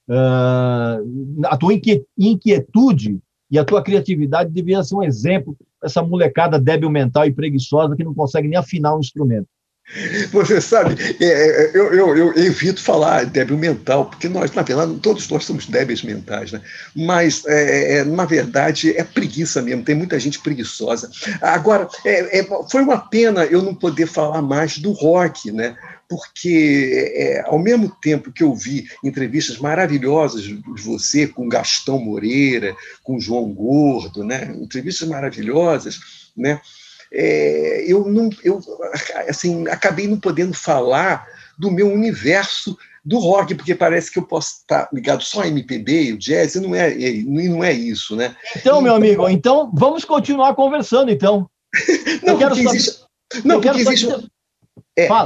A tua inquietude e a tua criatividade devia ser um exemplo dessa molecada débil mental e preguiçosa que não consegue nem afinar um instrumento. Você sabe, eu evito falar débil mental, porque nós, na verdade, todos nós somos débeis mentais, né? Mas, na verdade, é preguiça mesmo, tem muita gente preguiçosa. Agora, foi uma pena eu não poder falar mais do rock, né? Porque, ao mesmo tempo que eu vi entrevistas maravilhosas de você com Gastão Moreira, com João Gordo, né? Entrevistas maravilhosas, né? Eu assim, acabei não podendo falar do meu universo do rock, porque parece que eu posso estar ligado só a MPB e o jazz, e não é isso, né? Então, meu amigo, então vamos continuar conversando, então.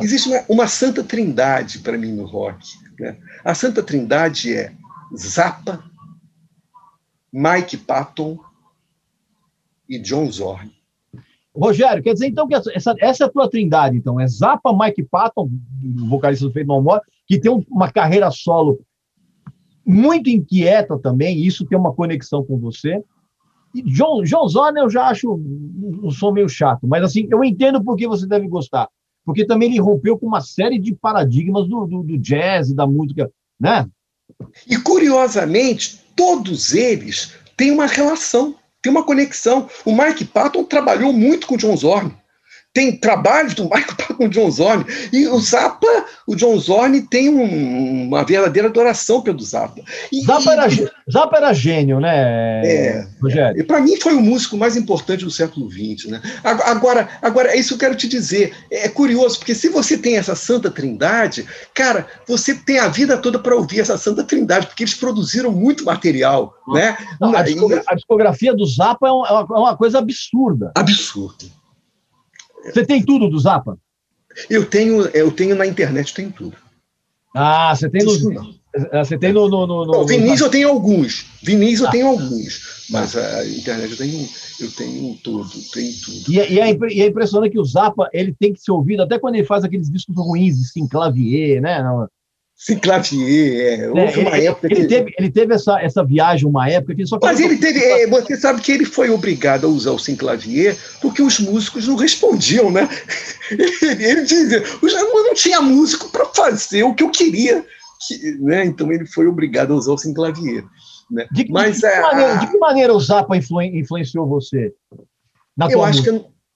Existe uma santa trindade para mim no rock, né? A santa trindade é Zappa, Mike Patton e John Zorn. Rogério, quer dizer, então, que essa é a tua trindade, então, é Zappa, Mike Patton, vocalista do Faith No More, que tem uma carreira solo muito inquieta também, e isso tem uma conexão com você, e John Zorn eu já acho um som meio chato, mas assim, eu entendo por que você deve gostar, porque também ele rompeu com uma série de paradigmas do jazz e da música, né? E, curiosamente, todos eles têm uma relação, tem uma conexão. O Mike Patton trabalhou muito com o John Zorn. Tem trabalhos do Mike Patton com o John Zorn. E o Zappa, o John Zorn tem uma verdadeira adoração pelo Zappa. Zappa era gênio, né, Rogério? E para mim foi o músico mais importante do século XX, né? Agora, é isso que eu quero te dizer. É curioso, porque se você tem essa Santa Trindade, cara, você tem a vida toda para ouvir essa Santa Trindade, porque eles produziram muito material, né? Não, a discografia do Zappa é uma coisa absurda. Absurdo. Você tem tudo do Zappa? Eu tenho na internet, tem tudo. Ah, você tem no Vinis eu tenho alguns. Eu tenho alguns. Mas a internet eu tenho tudo. E é impressionante que o Zappa, ele tem que ser ouvido até quando ele faz aqueles discos ruins de Synclavier, né? Synclavier, houve uma época ele teve essa viagem, uma época que ele só... Mas ele teve, você sabe que ele foi obrigado a usar o Synclavier porque os músicos não respondiam, né? Ele dizia, eu não tinha músico para fazer o que eu queria, né? Então ele foi obrigado a usar o Synclavier, né? De que maneira o Zappa influenciou você?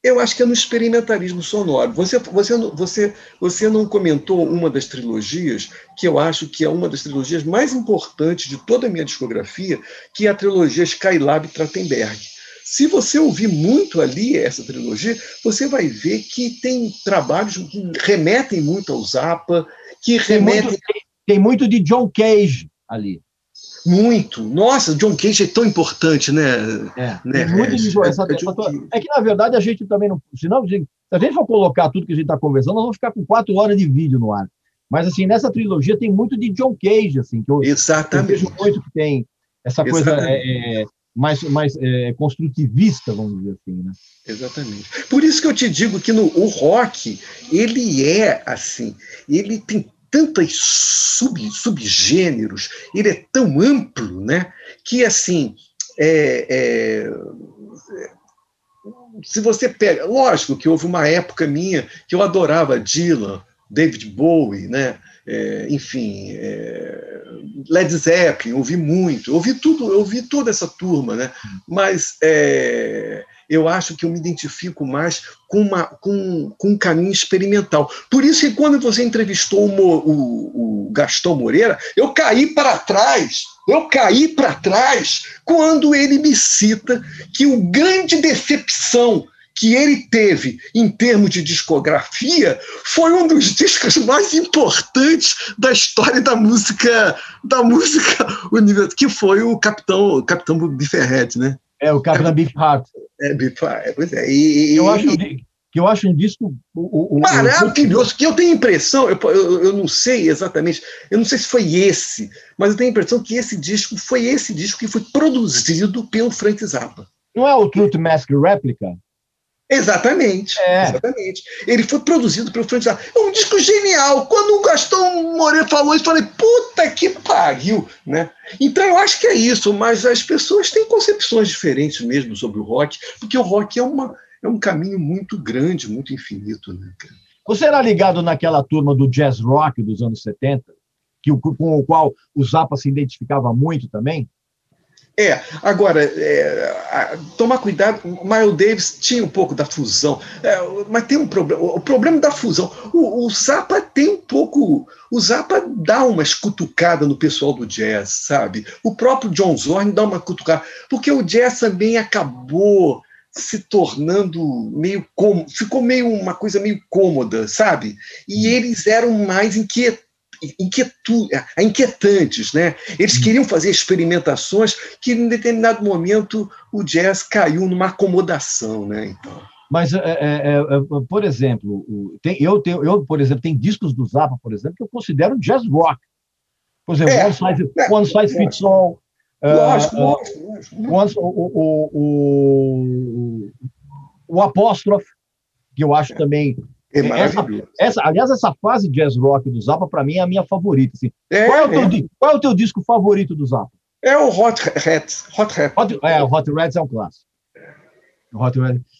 Eu acho que é no experimentalismo sonoro. Você não comentou uma das trilogias, que eu acho que é uma das trilogias mais importantes de toda a minha discografia, que é a trilogia Skylab e Trachtenberg. Se você ouvir muito ali essa trilogia, você vai ver que tem trabalhos que remetem muito ao Zappa, que remetem... Tem muito de John Cage ali. Muito. Nossa, John Cage é tão importante, né? É que, na verdade, a gente também não... Se a gente for colocar tudo que a gente está conversando, nós vamos ficar com 4 horas de vídeo no ar. Mas, assim, nessa trilogia tem muito de John Cage, assim, que eu vejo muito que tem essa coisa mais construtivista, vamos dizer assim, né? Exatamente. Por isso que eu te digo que o rock, ele é, assim, ele tem tantos subgêneros, ele é tão amplo, né, que, assim, se você pega... Lógico que houve uma época minha que eu adorava Dylan, David Bowie, né, enfim, Led Zeppelin, ouvi muito, ouvi toda essa turma, né, mas eu acho que eu me identifico mais com um caminho experimental. Por isso que quando você entrevistou o Gastão Moreira, eu caí para trás quando ele me cita que o grande decepção que ele teve em termos de discografia foi um dos discos mais importantes da história da música universal, que foi o Capitão Biferred, né? É o Capitão Beefheart. Pois é. Eu acho um disco maravilhoso, que eu tenho a impressão, eu não sei exatamente, eu não sei se foi esse, mas eu tenho a impressão que esse disco que foi produzido pelo Frank Zappa. Não é o Truth Mask Replica? Exatamente. Ele foi produzido pelo Frank Zappa. É um disco genial. Quando o Gastão Moreira falou isso, eu falei, puta que pariu, né? Então eu acho que é isso, mas as pessoas têm concepções diferentes mesmo sobre o rock, porque o rock é um caminho muito grande, muito infinito, né, cara? Você era ligado naquela turma do jazz rock dos anos 70, com o qual o Zappa se identificava muito também? Agora, tomar cuidado, o Miles Davis tinha um pouco da fusão, mas tem um problema, o problema da fusão, o Zappa tem um pouco, o Zappa dá uma escutucada no pessoal do jazz, sabe? O próprio John Zorn dá uma cutucada, porque o jazz também acabou se tornando ficou meio uma coisa meio cômoda, sabe? E eles eram mais inquietantes, né? Eles queriam fazer experimentações que, em determinado momento, o jazz caiu numa acomodação, né? Então. Mas, por exemplo, por exemplo, tem discos do Zappa, por exemplo, que eu considero jazz rock. Por exemplo, One Size Fits All. Lógico. O Apóstrofe, que eu acho também. Aliás, essa fase jazz rock do Zappa, para mim, é a minha favorita. Assim. Qual é o teu disco favorito do Zappa? É o Hot Rats. O Hot Rats é um clássico.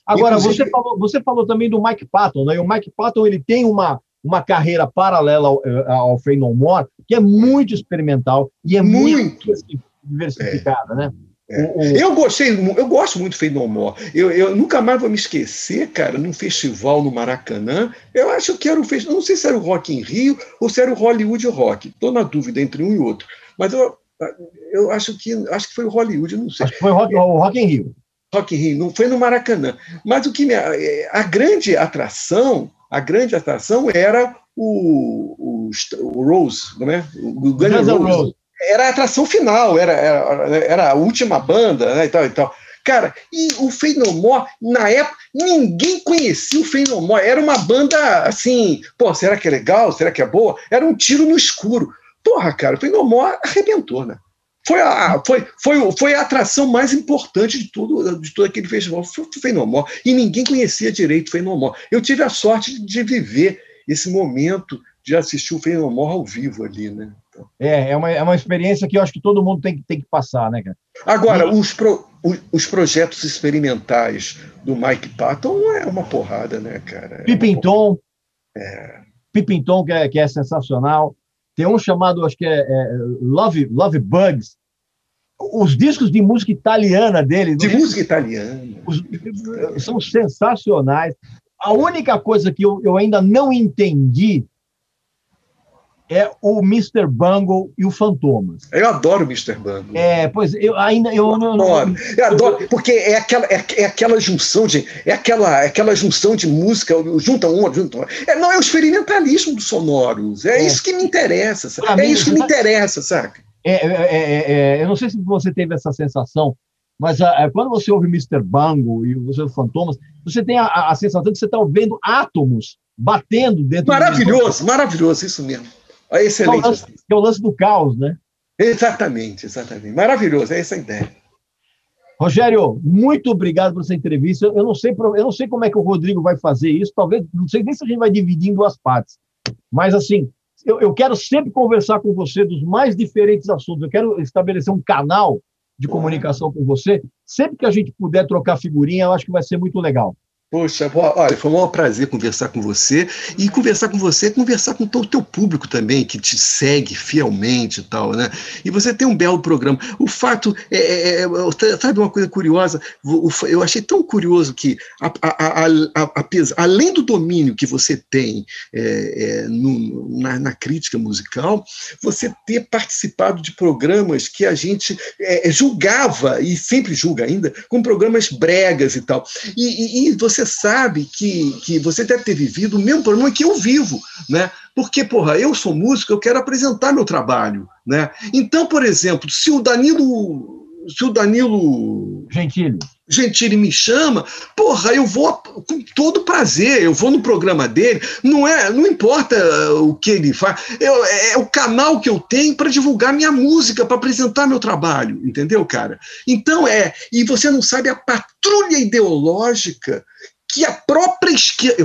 Agora, você falou também do Mike Patton, né? E o Mike Patton ele tem uma carreira paralela ao Faith No More, que é muito experimental e é muito diversificada, né? Eu gosto muito do Faith No More. Eu nunca mais vou me esquecer, cara, num festival no Maracanã. Eu acho que era eu não sei se era o Rock in Rio ou se era o Hollywood Rock. Estou na dúvida entre um e outro. Mas eu acho que foi o Hollywood, não sei. Acho que foi o Rock in Rio. Rock in Rio, não foi no Maracanã. Mas a grande atração era o Rose, não é? O Guns N' Roses. Era a atração final, era a última banda, né, e tal. Cara, e o Faith No More, na época, ninguém conhecia o Faith No More. Era uma banda assim, será que é legal? Será que é boa? Era um tiro no escuro. Porra, cara, o Faith No More arrebentou, né? Foi a atração mais importante de todo aquele festival, foi o Faith No More. E ninguém conhecia direito o Faith No More. Eu tive a sorte de viver esse momento de assistir o Faith No More ao vivo ali, né? Então. É uma experiência que eu acho que todo mundo tem que passar, né, cara? Agora, os projetos experimentais do Mike Patton é uma porrada, né, cara? Peeping Tom, que é sensacional. Tem um chamado, acho que Love Bugs. Os discos de música italiana dele... música italiana. São sensacionais. A única coisa que eu ainda não entendi é o Mr. Bungle e o Fantomas. Eu adoro o Mr. Bungle. Pois eu ainda... Eu adoro, porque é aquela junção de música, junta um. Não, é o experimentalismo dos sonoros. Isso que me interessa. Isso que me interessa, saca? Eu não sei se você teve essa sensação, mas quando você ouve Mr. Bungle e você ouve Fantomas, você tem a sensação de que você está vendo átomos batendo dentro Maravilhoso, isso mesmo. É excelente. É o lance do caos, né? Exatamente. Maravilhoso, é essa a ideia. Rogério, muito obrigado por essa entrevista. Eu não sei como é que o Rodrigo vai fazer isso, talvez, não sei nem se a gente vai dividir em duas partes, mas assim, eu quero sempre conversar com você dos mais diferentes assuntos, eu quero estabelecer um canal de comunicação com você, sempre que a gente puder trocar figurinha, eu acho que vai ser muito legal. Poxa, olha, foi um maior prazer conversar com você e conversar com todo o teu público também, que te segue fielmente e tal, né? E você tem um belo programa. O fato, sabe uma coisa curiosa? Eu achei tão curioso que, além do domínio que você tem na crítica musical, você ter participado de programas que a gente julgava, e sempre julga ainda, com programas bregas e tal. E você sabe que você deve ter vivido o mesmo problema que eu vivo, né? Porque, eu sou músico, eu quero apresentar meu trabalho, né? Então, por exemplo, se o Danilo Danilo Gentili me chama, porra, eu vou com todo prazer, eu vou no programa dele, não importa o que ele faz, é o canal que eu tenho para divulgar minha música, para apresentar meu trabalho, entendeu, cara? Então e você não sabe a patrulha ideológica que a própria esquerda,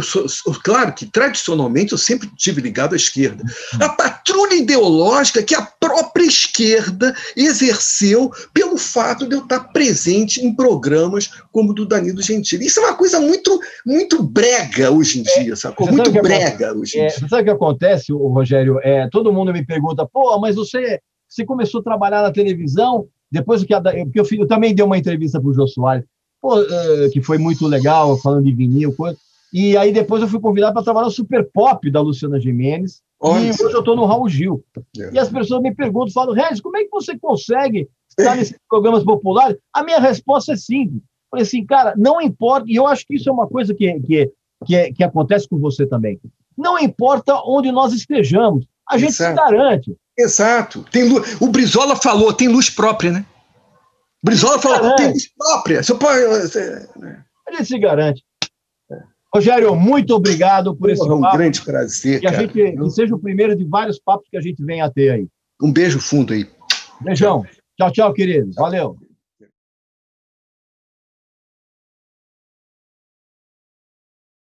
claro que tradicionalmente eu sempre tive ligado à esquerda, a patrulha ideológica que a própria esquerda exerceu pelo fato de eu estar presente em programas como o do Danilo Gentili. Isso é uma coisa muito, muito brega hoje em dia, sacou? Muito brega hoje em dia. Sabe o que acontece, Rogério? Todo mundo me pergunta, pô, mas você começou a trabalhar na televisão, depois porque eu também dei uma entrevista para o Jô Soares, que foi muito legal, falando de vinil, coisa. E aí depois eu fui convidado para trabalhar no Super Pop da Luciana Gimenez, e hoje eu estou no Raul Gil. E as pessoas me perguntam, falam, Regis, como é que você consegue estar nesses programas populares? A minha resposta é simples. Eu falei assim, cara, não importa, e eu acho que isso é uma coisa que acontece com você também. Não importa onde nós estejamos, a gente se garante. Exato. O Brizola falou, tem luz própria, né? Brizola falou, tem luz própria. Você pode... A gente se garante. Rogério, muito obrigado por esse papo. É um grande prazer, cara. Que seja o primeiro de vários papos que a gente vem a ter aí. Um beijo fundo aí. Beijão. Tchau, tchau, queridos. Valeu.